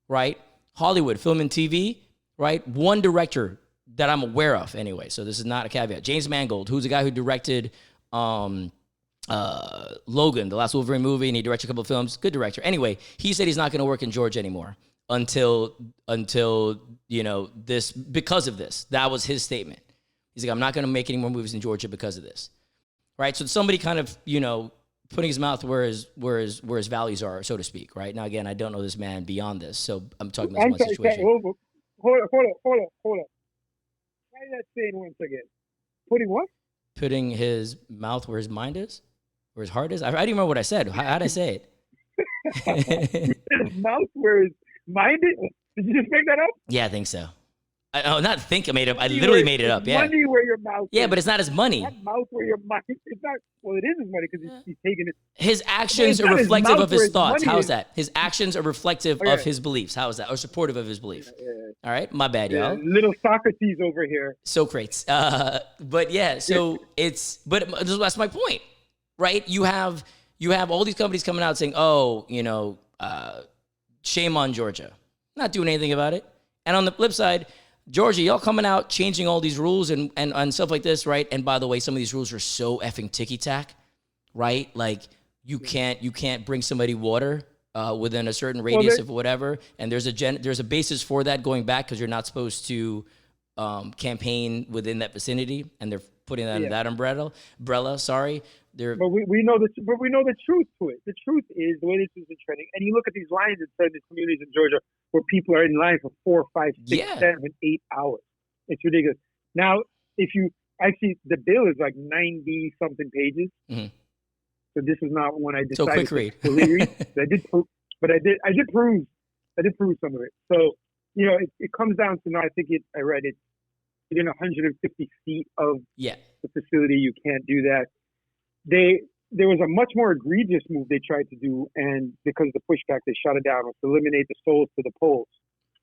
right? Hollywood, film and TV, right? One director that I'm aware of anyway, so this is not a caveat. James Mangold, who's the guy who directed Logan, the last Wolverine movie, and he directed a couple of films. Good director. Anyway, he said he's not going to work in Georgia anymore until this, because of this. That was his statement. He's like, I'm not going to make any more movies in Georgia because of this, right? So somebody kind of putting his mouth where his values are, so to speak, right? Now again, I don't know this man beyond this, so I'm talking about this one situation. Hold on. Try that saying once again. Putting what? Putting his mouth where his mind is? Where his heart is? I don't even remember what I said. How did I say it? His mouth where his mind is? Did you just make that up? Yeah, I think so. I made it up. I literally made it up. Yeah. Money where your mouth is. Yeah, but it's not his money. Not mouth where your mind is. It's not. Well, it is his money because he's taking it. His actions are reflective of his thoughts. How is that? His actions are reflective of his beliefs. How is that? Or supportive of his belief. Yeah. All right, my bad, y'all. Little Socrates over here. Socrates. But yeah, so that's my point, right? You have all these companies coming out saying, shame on Georgia. Not doing anything about it. And on the flip side, Georgia, y'all coming out, changing all these rules and stuff like this, right? And by the way, some of these rules are so effing ticky-tack, right? Like, you can't bring somebody water within a certain radius of whatever. And there's a basis for that going back because you're not supposed to campaign within that vicinity, and they're putting that in that umbrella. Sorry. But we know the truth to it. The truth is the way this has been trending. And you look at these lines in certain communities in Georgia where people are in line for 4, 5, 6, 7, 8 hours. It's ridiculous. Now, if you actually, the bill is like 90 something pages. Mm-hmm. So this is not one I decided quick read. to read. I did prove some of it. So it comes down to now. I read it within 150 feet of Yeah. the facility. You can't do that. There was a much more egregious move they tried to do, and because of the pushback, they shut it down. Was to eliminate the souls to the polls,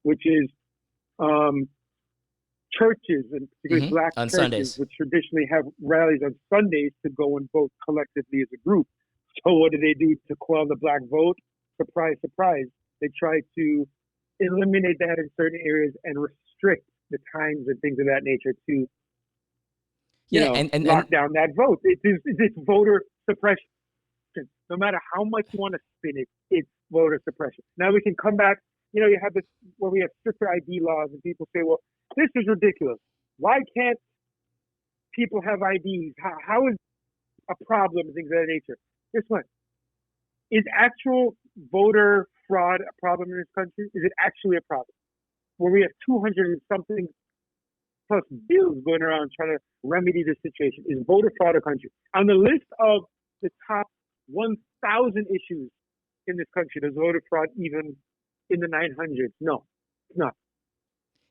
which is churches, and particularly black On churches, Sundays. which traditionally have rallies on Sundays to go and vote collectively as a group. So what do they do to quell the black vote? Surprise, surprise. They try to eliminate that in certain areas and restrict the times and things of that nature to lock down that vote. It's voter suppression. No matter how much you want to spin it, it's voter suppression. Now we can come back. You have this where we have stricter ID laws, and people say, well, this is ridiculous. Why can't people have IDs? How is a problem, things of that nature? Guess what? Is actual voter fraud a problem in this country? Is it actually a problem? Where we have 200 and something plus bills going around trying to remedy this situation. Is voter fraud a country? On the list of the top 1,000 issues in this country, does voter fraud even in the 900s? No, it's not.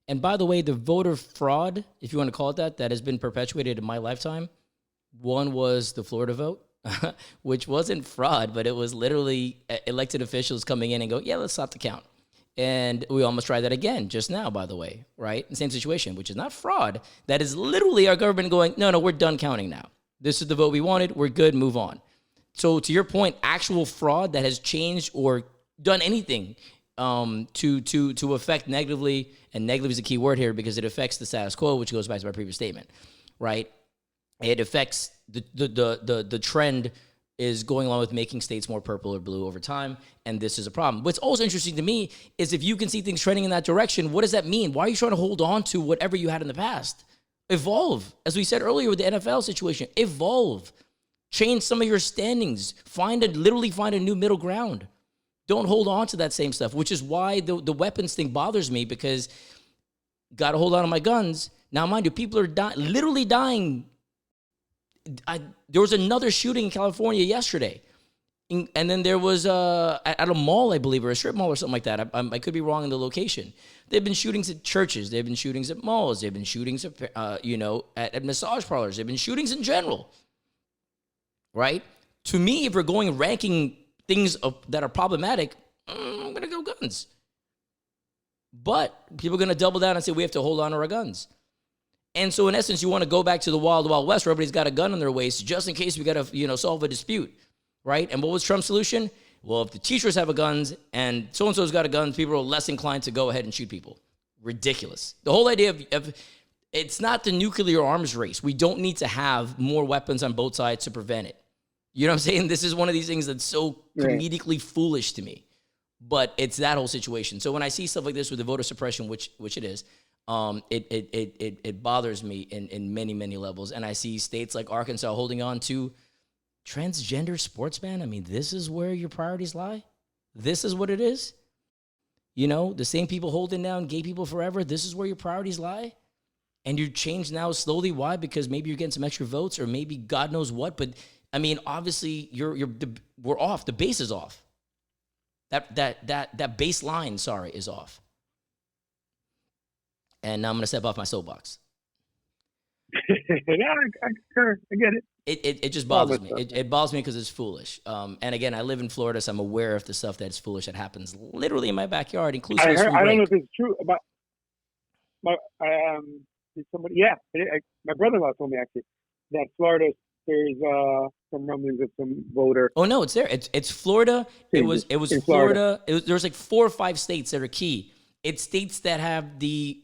And by the way, the voter fraud, if you want to call it that has been perpetuated in my lifetime. One was the Florida vote, which wasn't fraud, but it was literally elected officials coming in and go, yeah, let's stop the count. And we almost tried that again just now, by the way, right? Same situation, which is not fraud. That is literally our government going, no, we're done counting now. This is the vote we wanted. We're good. Move on. So to your point, actual fraud that has changed or done anything to affect negatively, and negative is a key word here because it affects the status quo, which goes back to my previous statement, right? It affects the trend is going along with making states more purple or blue over time, and this is a problem. What's also interesting to me is if you can see things trending in that direction, what does that mean? Why are you trying to hold on to whatever you had in the past? Evolve. As we said earlier with the NFL situation, evolve. Change some of your standings. Literally find a new middle ground. Don't hold on to that same stuff, which is why the weapons thing bothers me, because got to hold on to my guns. Now, mind you, people are literally dying. There was another shooting in California yesterday. And then there was at a mall, I believe, or a strip mall or something like that. I could be wrong in the location. They've been shootings at churches. They've been shootings at malls. They've been shootings at massage parlors. They've been shootings in general. Right? To me, if we're going ranking things that are problematic, I'm going to go guns. But people are going to double down and say we have to hold on to our guns. And so in essence, you want to go back to the Wild West where everybody's got a gun in their waist just in case we got to, solve a dispute, right? And what was Trump's solution? Well, if the teachers have guns and so-and-so's got a gun, people are less inclined to go ahead and shoot people. Ridiculous. The whole idea of it's not the nuclear arms race. We don't need to have more weapons on both sides to prevent it. You know what I'm saying? This is one of these things that's so comedically foolish to me. But it's that whole situation. So when I see stuff like this with the voter suppression, which it is, it bothers me in many, many levels. And I see states like Arkansas holding on to transgender sports ban. I mean, this is where your priorities lie. This is what it is. The same people holding down gay people forever. This is where your priorities lie. And you change now slowly. Why? Because maybe you're getting some extra votes, or maybe God knows what. But I mean, obviously, we're off. The base is off. That baseline, is off. And now I'm going to step off my soapbox. Yeah, I get it. It just bothers me. It bothers me because it's foolish. And again, I live in Florida, so I'm aware of the stuff that's foolish that happens literally in my backyard, inclusive of I don't know if it's true about my somebody. Yeah, my brother-in-law told me actually that Florida, there's some rumblings of some voter. Oh no, it's there. It's Florida. It was Florida. There's like 4 or 5 states that are key. It's states that have the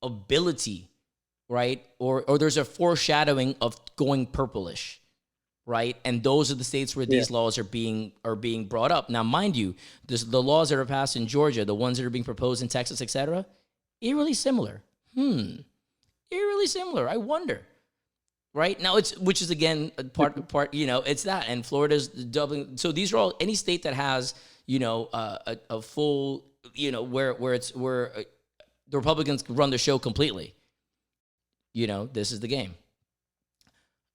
ability, right? Or there's a foreshadowing of going purplish, right? And those are the states where these laws are being brought up. Now, mind you, the laws that are passed in Georgia, the ones that are being proposed in Texas, etc., eerily similar. Eerily similar. I wonder. Right now, which is again part. It's that, and Florida's doubling. So these are all any state that has a full where the Republicans run the show completely. This is the game.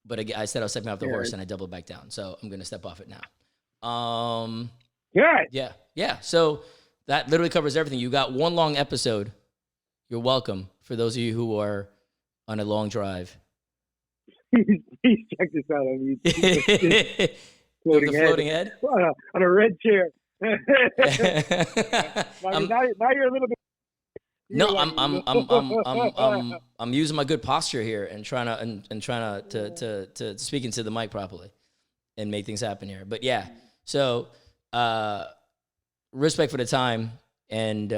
But again, I said I was stepping off the horse and I doubled back down, so I'm going to step off it now. Yeah. Yeah. Yeah. So that literally covers everything. You got one long episode. You're welcome. For those of you who are on a long drive. Please check this out on YouTube. Floating head. On a red chair. now you're a little bit. No, I'm using my good posture here and trying to speak into the mic properly and make things happen here. But yeah, so respect for the time and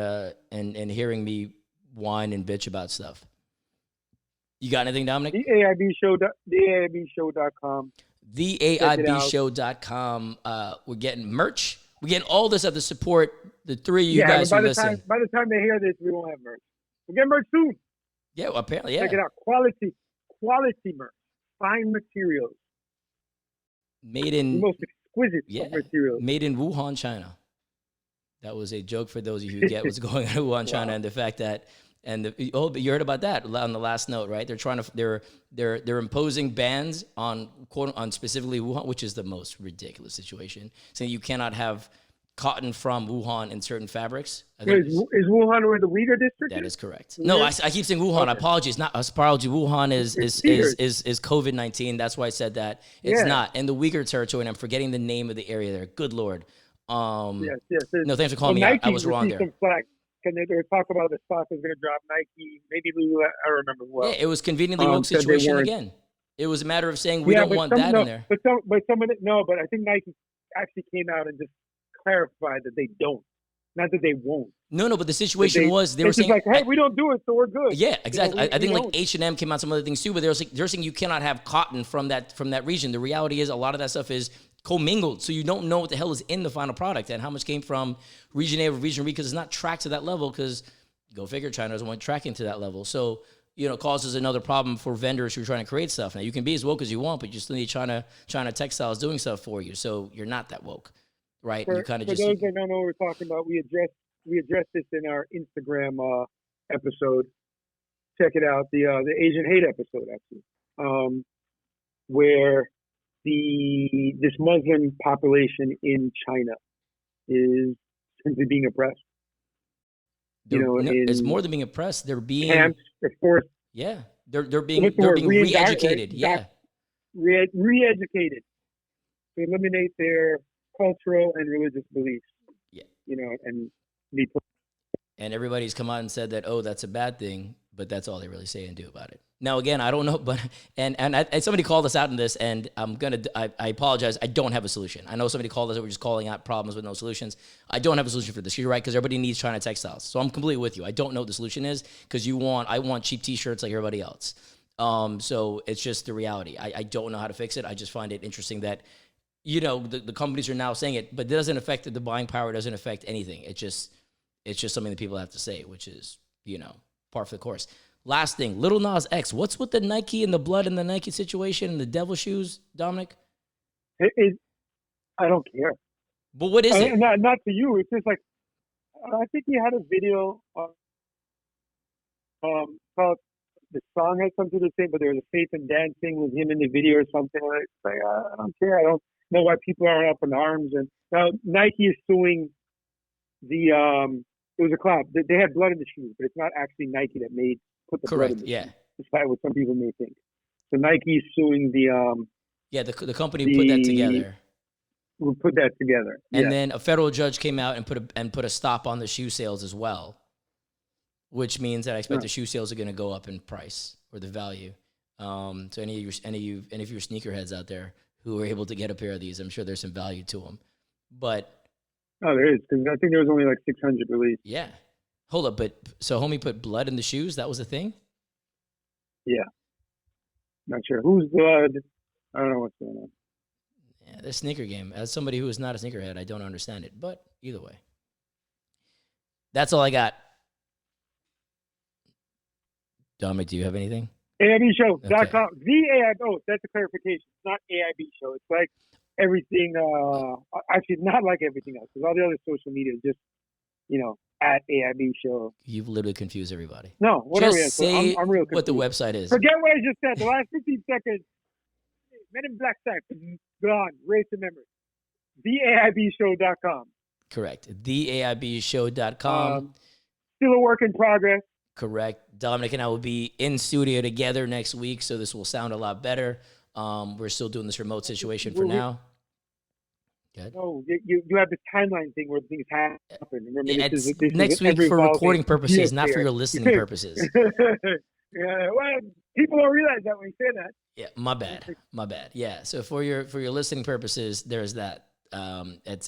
hearing me whine and bitch about stuff. You got anything, Dominic? TheAIBShow.com. TheAIBShow.com. We're getting merch. We're getting all this other support. The three of you guys who listen. By the time they hear this, we won't have merch. We'll get merch soon. Yeah, well, apparently, yeah. Check it out. Quality merch. Fine materials. Made in the most exquisite materials. Made in Wuhan, China. That was a joke for those of you who get what's going on in Wuhan, China, and the fact that you heard about that on the last note, right? They're imposing bans on specifically Wuhan, which is the most ridiculous situation. Saying you cannot have cotton from Wuhan in certain fabrics. Is Wuhan where the Uyghur district is? That is correct. No, I keep saying Wuhan. Okay. Apologies. Not apology. Wuhan is COVID-19. That's why I said that. It's not. And the Uyghur territory, and I'm forgetting the name of the area there. Good Lord. Yes. No, thanks for calling me out. I was wrong there. Some flack. They were talking about the stock is going to drop. Nike, maybe Lulu. I don't remember what. Yeah, it was conveniently woke situation again. It was a matter of saying we don't want that in there. But I think Nike actually came out and just clarified that they don't. Not that they won't. No, but the situation was they were saying like, hey, we don't do it, so we're good. Yeah, exactly. I think like H&M came out, some other things too, but they're saying you cannot have cotton from that region. The reality is a lot of that stuff is commingled, so you don't know what the hell is in the final product and how much came from region A or region B because it's not tracked to that level. Because go figure, China doesn't want tracking to that level. So causes another problem for vendors who are trying to create stuff. Now you can be as woke as you want, but you still need China textiles doing stuff for you. So you're not that woke, right? For those that don't know what we're talking about, we addressed this in our Instagram episode. Check it out, the Asian hate episode actually, where this Muslim population in China is simply being oppressed. It's more than being oppressed. They're being camps, of course. Yeah, they're being re-educated. Yeah, re-educated to eliminate their cultural and religious beliefs. Yeah, and everybody's come out and said that, oh, that's a bad thing, but that's all they really say and do about it. Now, again, I don't know, but and somebody called us out in this, and I apologize. I don't have a solution. I know somebody called us that we're just calling out problems with no solutions. I don't have a solution for this. You're right, because everybody needs China textiles. So I'm completely with you. I don't know what the solution is because I want cheap T-shirts like everybody else. So it's just the reality. I don't know how to fix it. I just find it interesting that the companies are now saying it, but it doesn't affect the buying power. It doesn't affect anything. It's just something that people have to say, which is par for the course. Last thing, Lil Nas X. What's with the Nike and the blood and the Nike situation and the devil shoes, Dominic? I don't care. But what is it? Not to you. It's just like I think he had a video called the song had something to say, but there was a faith and dancing with him in the video or something. It's like I don't care. I don't know why people are up in arms. And now Nike is suing the. It was a collab. They had blood in the shoes, but it's not actually Nike that put the blood in the shoes, despite what some people may think. So Nike is suing the the company who put that together. Who put that together. And then a federal judge came out and put a stop on the shoe sales as well, which means that I expect the shoe sales are going to go up in price or the value. So any of your sneakerheads out there who are able to get a pair of these, I'm sure there's some value to them. But there is, because I think there was only like 600 released. Yeah. Hold up, but so homie put blood in the shoes? That was a thing? Yeah. Not sure whose blood. I don't know what's going on. Yeah, the sneaker game. As somebody who is not a sneakerhead, I don't understand it. But either way. That's all I got. Dominic, do you have anything? AIBShow.com. Okay. That's a clarification. It's not AIB Show. It's like everything, actually not like everything else, because all the other social media is just, at AIB Show. You've literally confused everybody. No, whatever. Just say I'm real confused. what the website is. Forget what I just said. The last 15 seconds, Men in Black Stack, gone, race and memory. TheAIBShow.com. Correct. TheAIBShow.com. Still a work in progress. Correct. Dominic and I will be in studio together next week, so this will sound a lot better. We're still doing this remote situation for now. No, you have this timeline thing where things happen. Remember, this next week for recording purposes, not for your listening purposes. Yeah, well, people don't realize that when you say that. Yeah, my bad. Yeah, so for your listening purposes, there's that.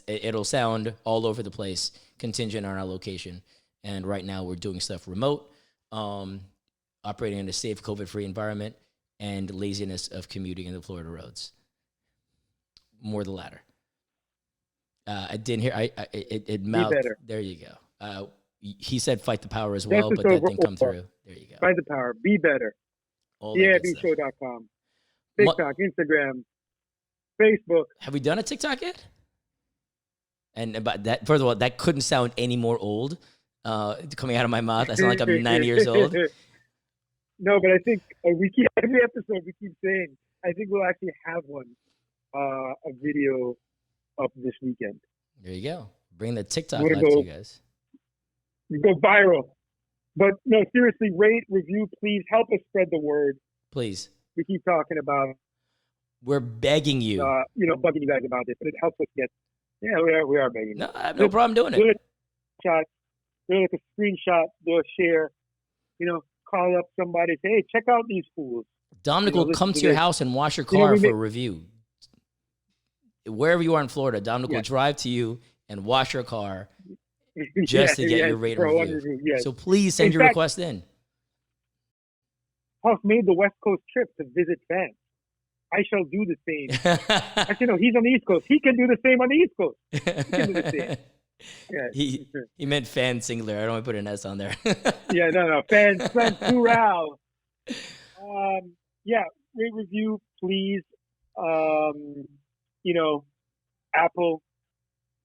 It'll sound all over the place, contingent on our location. And right now we're doing stuff remote, operating in a safe, COVID-free environment, and laziness of commuting in the Florida roads. More the latter. I didn't hear. It mouthed. There you go. He said fight the power as well, but that didn't come through. There you go. Fight the power. Be better. TheAIBShow.com. TikTok, Instagram, Facebook. Have we done a TikTok yet? And about that, first of all, that couldn't sound any more old coming out of my mouth. I sound like I'm 90 years old. No, but I think every episode we keep saying, I think we'll actually have one, a video up this weekend. There you go. Bring the TikTok live to you guys. We go viral. But no, seriously, rate, review, please help us spread the word. Please. We keep talking about. We're begging you. Bugging you guys about it, but it helps us get. Yeah, we are begging. No, I have no problem doing it. Do like a screenshot, do a share. Call up somebody, say, hey, check out these fools. Dominic will come to your house and wash your car for a review. Wherever you are in Florida, Dominic will drive to you and wash your car just to get your rate review. Yes. So please send your request in. Huff made the West Coast trip to visit fans. I shall do the same. Actually, no, he's on the East Coast. He can do the same on the East Coast. He can do the same. Yeah. He meant fan singular. I don't want to put an S on there. Yeah, no. Fan plural. Rate, review, please. Apple,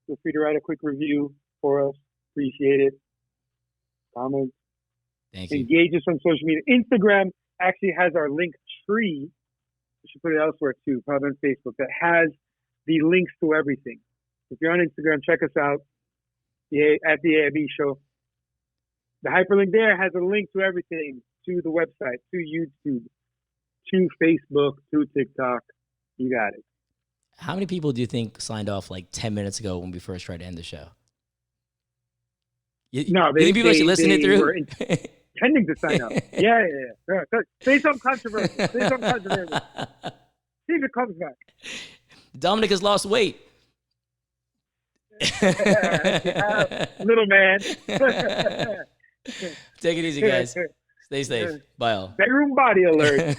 feel free to write a quick review for us. Appreciate it. Comments. Thank you. Engage us on social media. Instagram actually has our link tree. We should put it elsewhere too, probably on Facebook, that has the links to everything. If you're on Instagram, check us out at the AIB Show. The hyperlink there has a link to everything, to the website, to YouTube, to Facebook, to TikTok. You got it. How many people do you think signed off like 10 minutes ago when we first tried to end the show? You think people actually listening through? Were intending to sign up. Yeah. Say something controversial. See if it comes back. Dominic has lost weight. Little man. Take it easy, guys. Stay safe. Bye all. Bedroom body alert.